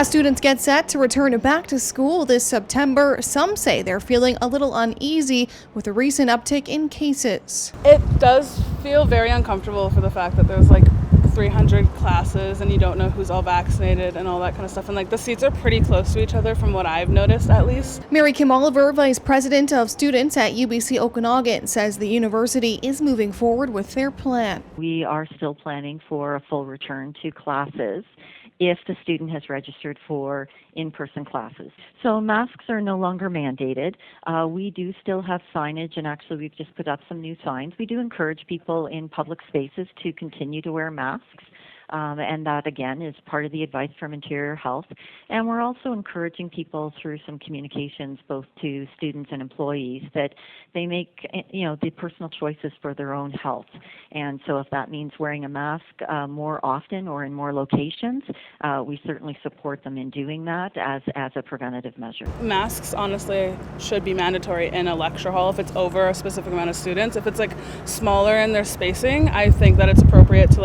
As students get set to return back to school this September, some say they're feeling a little uneasy with the recent uptick in cases. It does feel very uncomfortable for the fact that there's like 300 classes and you don't know who's all vaccinated and all that kind of stuff. And like the seats are pretty close to each other from what I've noticed at least. Mary Kim Oliver, Vice President of Students at UBC Okanagan, says the university is moving forward with their plan. We are still planning for a full return to classes if the student has registered for in-person classes. So masks are no longer mandated. We do still have signage, and actually we've just put up some new signs. We do encourage people in public spaces to continue to wear masks. And that, again, is part of the advice from Interior Health. And we're also encouraging people through some communications, both to students and employees, that they make, the personal choices for their own health. And so if that means wearing a mask more often or in more locations, we certainly support them in doing that as a preventative measure. Masks, honestly, should be mandatory in a lecture hall if it's over a specific amount of students. If it's like smaller in their spacing, I think that it's appropriate to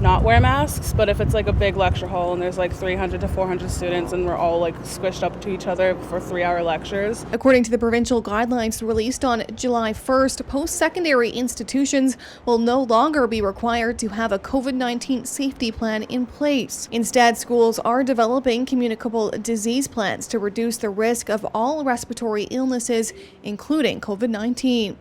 not wear masks. But if it's like a big lecture hall and there's like 300 to 400 students and we're all squished up to each other for 3-hour lectures. According to the provincial guidelines released on July 1st, post-secondary institutions will no longer be required to have a COVID-19 safety plan in place. Instead, schools are developing communicable disease plans to reduce the risk of all respiratory illnesses, including COVID-19.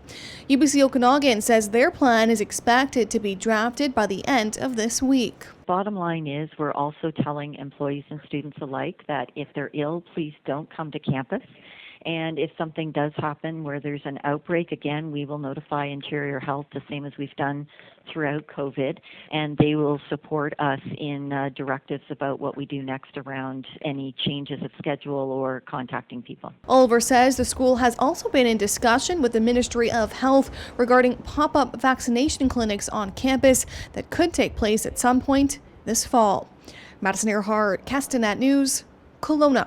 UBC Okanagan says their plan is expected to be drafted by the end of this week. Bottom line is we're also telling employees and students alike that if they're ill, please don't come to campus. And if something does happen where there's an outbreak, again, we will notify Interior Health the same as we've done throughout COVID, and they will support us in directives about what we do next around any changes of schedule or contacting people. Oliver says the school has also been in discussion with the Ministry of Health regarding pop-up vaccination clinics on campus that could take place at some point this fall. Madison Earhart, Castanet News, Kelowna.